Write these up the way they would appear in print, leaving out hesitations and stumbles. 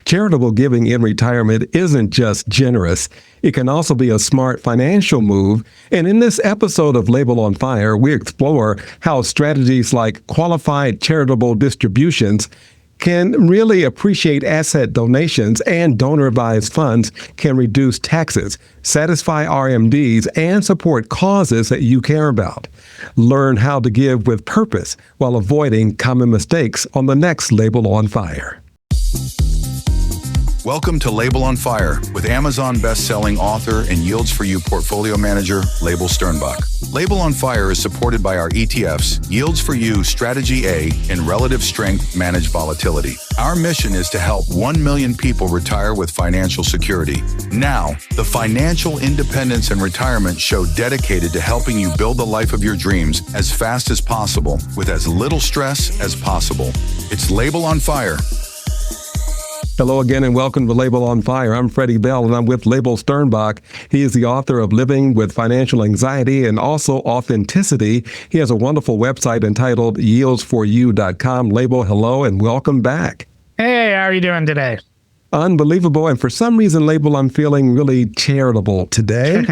Charitable giving in retirement isn't just generous. It can also be a smart financial move. And in this episode of Label on Fire, we explore how strategies like qualified charitable distributions can really appreciate asset donations, and donor-advised funds can reduce taxes, satisfy RMDs, and support causes that you care about. Learn how to give with purpose while avoiding common mistakes on the next Label on Fire. Welcome to Label on Fire with Amazon best-selling author and Yields for You portfolio manager, Label Sternbach. Label on Fire is supported by our ETFs, Yields for You Strategy A, and Relative Strength Managed Volatility. Our mission is to help 1 million people retire with financial security. Now, the Financial Independence and Retirement Show dedicated to helping you build the life of your dreams as fast as possible with as little stress as possible. It's Label on Fire. Hello again and welcome to Label on Fire. I'm Freddie Bell and I'm with Label Sternbach. He is the author of Living with Financial Anxiety and also Authenticity. He has a wonderful website entitled yieldsforyou.com. Label, hello and welcome back. Hey, how are you doing today? Unbelievable. And for some reason, Label, I'm feeling really charitable today.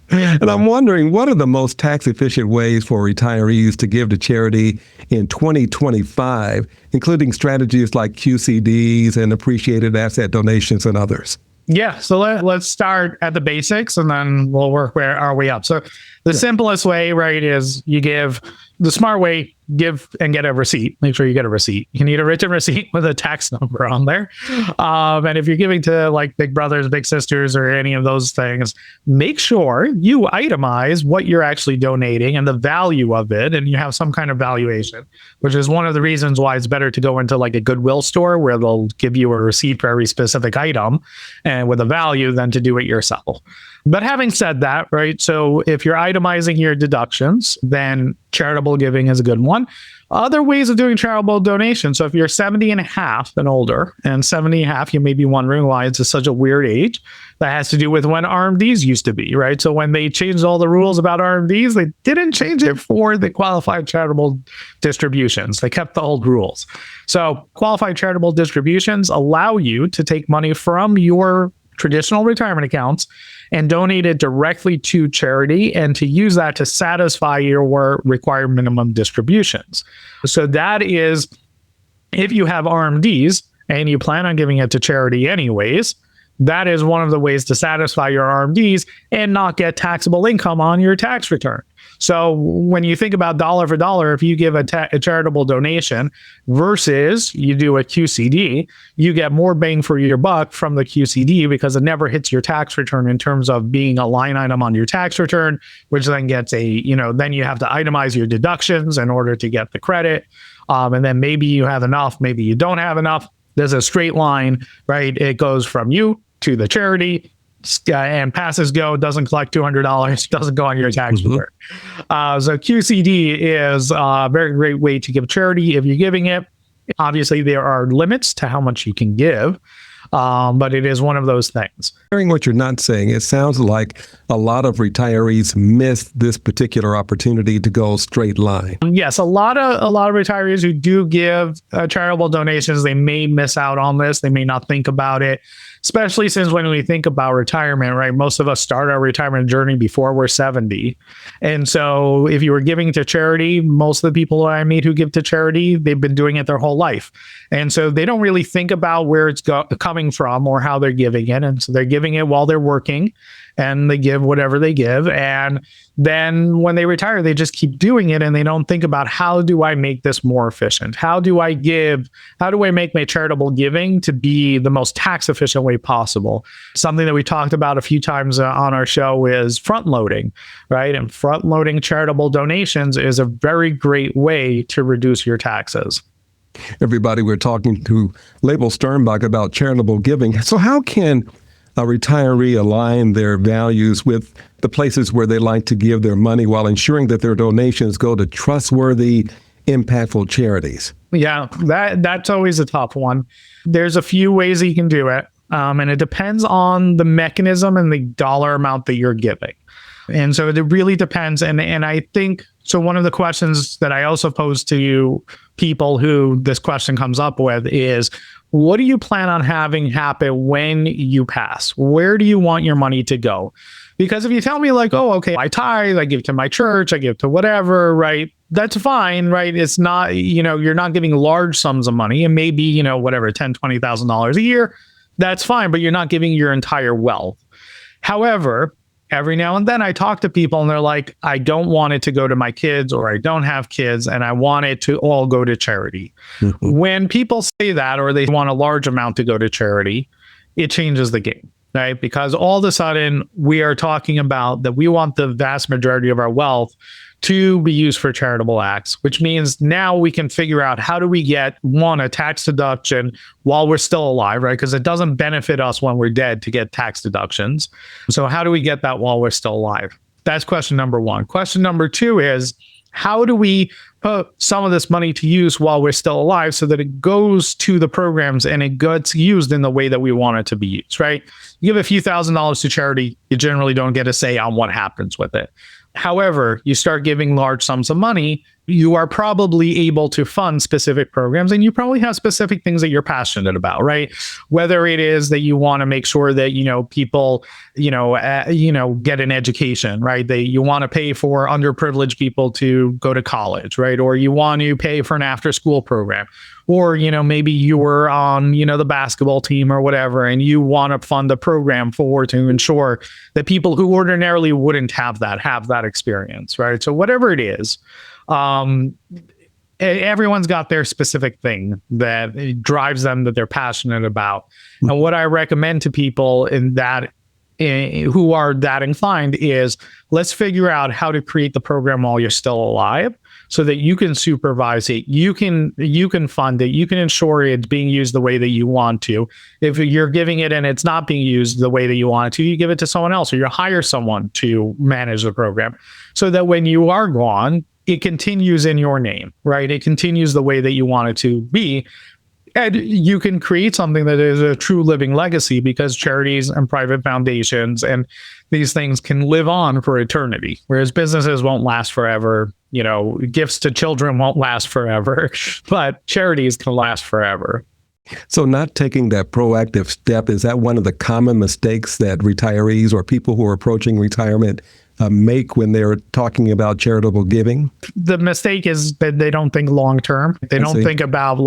And I'm wondering, what are the most tax-efficient ways for retirees to give to charity in 2025, including strategies like QCDs and appreciated asset donations and others? Yeah, so let's start at the basics and then we'll work our way up. So the simplest way, right, is you give. The smart way, give and get a receipt. Make sure you get a receipt. You need a written receipt with a tax number on there. And if you're giving to like big brothers, big sisters, or any of those things, make sure you itemize what you're actually donating and the value of it. And you have some kind of valuation, which is one of the reasons why it's better to go into like a Goodwill store where they'll give you a receipt for every specific item and with a value than to do it yourself. But having said that, right, so if you're itemizing your deductions, then charitable giving is a good one. Other ways of doing charitable donations. So if you're 70 and a half and older, and 70 and a half, you may be wondering why it's such a weird age. That has to do with when RMDs used to be, right? So when they changed all the rules about RMDs, they didn't change it for the qualified charitable distributions. They kept the old rules. So qualified charitable distributions allow you to take money from your traditional retirement accounts and donate it directly to charity and to use that to satisfy your required minimum distributions. So that is, if you have RMDs and you plan on giving it to charity anyways, that is one of the ways to satisfy your RMDs and not get taxable income on your tax return. So when you think about dollar for dollar, if you give a charitable donation versus you do a QCD, you get more bang for your buck from the QCD because it never hits your tax return in terms of being a line item on your tax return, which then gets then you have to itemize your deductions in order to get the credit. And then maybe you have enough, maybe you don't have enough. There's a straight line, right? It goes from you to the charity, and passes go, doesn't collect $200, doesn't go on your tax return. So QCD is a very great way to give charity if you're giving it. Obviously, there are limits to how much you can give, but it is one of those things. Hearing what you're not saying, it sounds like a lot of retirees miss this particular opportunity to go straight line. Yes, a lot of retirees who do give charitable donations, they may miss out on this. They may not think about it. Especially since when we think about retirement, right? Most of us start our retirement journey before we're 70. And so if you were giving to charity, most of the people I meet who give to charity, they've been doing it their whole life. And so they don't really think about where it's coming from or how they're giving it. And so they're giving it while they're working and they give whatever they give. And then when they retire, they just keep doing it and they don't think about, how do I make this more efficient? How do I make my charitable giving to be the most tax efficient way possible? Something that we talked about a few times on our show is front loading, right? And front loading charitable donations is a very great way to reduce your taxes. Everybody, we're talking to Label Sternbach about charitable giving. So how can a retiree align their values with the places where they like to give their money while ensuring that their donations go to trustworthy, impactful charities? Yeah, that's always a tough one. There's a few ways you can do it, and it depends on the mechanism and the dollar amount that you're giving. And so it really depends. And I think, so one of the questions that I also pose to you people who this question comes up with is, what do you plan on having happen when you pass? Where do you want your money to go? Because if you tell me like, oh, okay, I tithe, I give to my church, I give to whatever, right? That's fine, right? It's not, you're not giving large sums of money. It may be, whatever, $10,000, $20,000 a year. That's fine, but you're not giving your entire wealth. However, every now and then I talk to people and they're like, I don't want it to go to my kids, or I don't have kids and I want it to all go to charity. Mm-hmm. When people say that, or they want a large amount to go to charity, it changes the game, right? Because all of a sudden we are talking about that we want the vast majority of our wealth to be used for charitable acts, which means now we can figure out how do we get, one, a tax deduction while we're still alive, right? Because it doesn't benefit us when we're dead to get tax deductions. So how do we get that while we're still alive? That's question number one. Question number two is, how do we put some of this money to use while we're still alive so that it goes to the programs and it gets used in the way that we want it to be used, right? You give a few $1,000s to charity, you generally don't get a say on what happens with it. However, you start giving large sums of money, you are probably able to fund specific programs, and you probably have specific things that you're passionate about, right? Whether it is that you want to make sure that, people, get an education, right? You want to pay for underprivileged people to go to college, right? Or you want to pay for an after-school program. Or, maybe you were on, the basketball team or whatever, and you want to fund a program to ensure that people who ordinarily wouldn't have that experience, right? So whatever it is, everyone's got their specific thing that drives them, that they're passionate about. And what I recommend to people who are that inclined is, let's figure out how to create the program while you're still alive, so that you can supervise it, you can fund it, you can ensure it's being used the way that you want to. If you're giving it and it's not being used the way that you want it to, you give it to someone else, or you hire someone to manage the program, so that when you are gone, it continues in your name, right? It continues the way that you want it to be. And you can create something that is a true living legacy, because charities and private foundations and these things can live on for eternity, whereas businesses won't last forever. Gifts to children won't last forever, but charities can last forever. So not taking that proactive step, is that one of the common mistakes that retirees or people who are approaching retirement make when they're talking about charitable giving? The mistake is that they don't think long term. They don't think about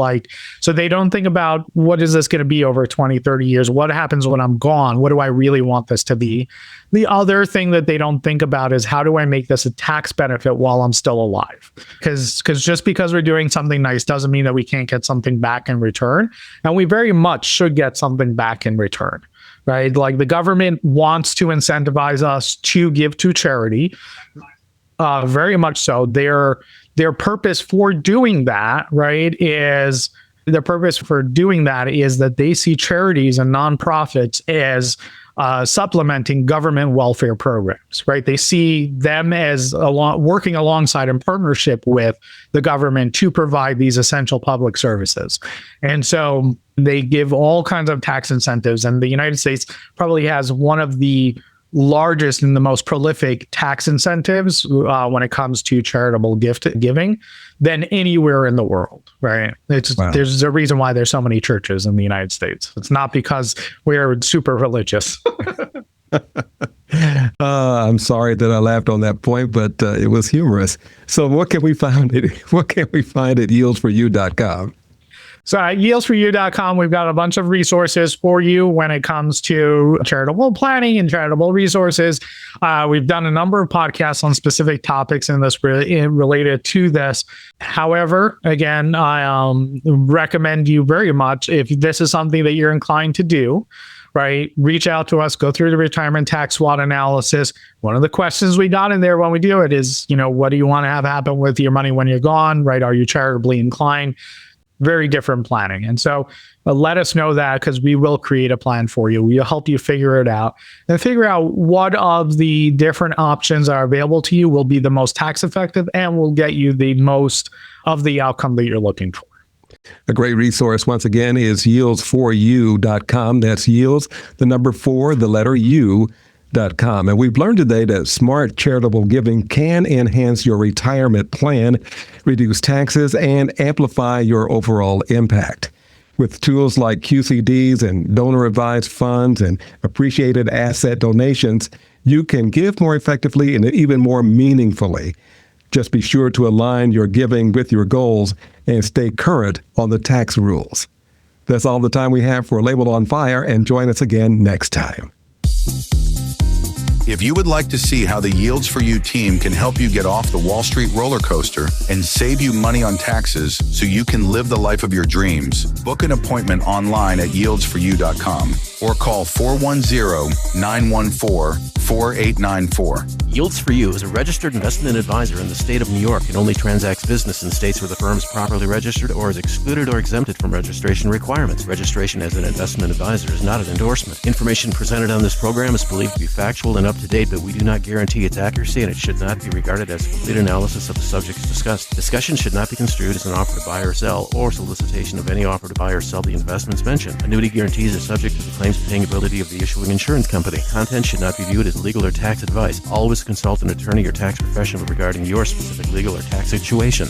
they don't think about, what is this going to be over 20, 30 years? What happens when I'm gone? What do I really want this to be? The other thing that they don't think about is, how do I make this a tax benefit while I'm still alive? Because just because we're doing something nice doesn't mean that we can't get something back in return. And we very much should get something back in return. Right? Like, the government wants to incentivize us to give to charity. Very much so. Their purpose for doing that, right, is that they see charities and nonprofits as supplementing government welfare programs, right? They see them as working alongside in partnership with the government to provide these essential public services. And so they give all kinds of tax incentives, and the United States probably has one of the largest and the most prolific tax incentives when it comes to charitable gift giving than anywhere in the world, right? Wow. There's a reason why there's so many churches in the United States. It's not because we're super religious. I'm sorry that I laughed on that point, but it was humorous. So what can we find at yieldsforyou.com? So at yieldsforyou.com, we've got a bunch of resources for you when it comes to charitable planning and charitable resources. We've done a number of podcasts on specific topics in this related to this. However, again, I recommend you very much, if this is something that you're inclined to do, right, reach out to us, go through the retirement tax SWOT analysis. One of the questions we got in there when we do it is, what do you want to have happen with your money when you're gone, right? Are you charitably inclined? Very different planning. And so let us know that, because we will create a plan for you. We'll help you figure it out and figure out what of the different options are available to you will be the most tax effective and will get you the most of the outcome that you're looking for. A great resource, once again, is yieldsforyou.com. That's yields, the number 4, the letter U, QCDs.com. And we've learned today that smart charitable giving can enhance your retirement plan, reduce taxes, and amplify your overall impact. With tools like QCDs and donor-advised funds and appreciated asset donations, you can give more effectively and even more meaningfully. Just be sure to align your giving with your goals and stay current on the tax rules. That's all the time we have for Label on Fire, and join us again next time. If you would like to see how the Yields for You team can help you get off the Wall Street roller coaster and save you money on taxes so you can live the life of your dreams, book an appointment online at yieldsforyou.com or call 410-914-4894. Yields for You is a registered investment advisor in the state of New York and only transacts business in states where the firm is properly registered or is excluded or exempted from registration requirements. Registration as an investment advisor is not an endorsement. Information presented on this program is believed to be factual and up to date, but we do not guarantee its accuracy, and it should not be regarded as a complete analysis of the subjects discussed. Discussion should not be construed as an offer to buy or sell or solicitation of any offer to buy or sell the investments mentioned. Annuity guarantees are subject to the claims paying ability of the issuing insurance company. Content should not be viewed as legal or tax advice. Always consult an attorney or tax professional regarding your specific legal or tax situation.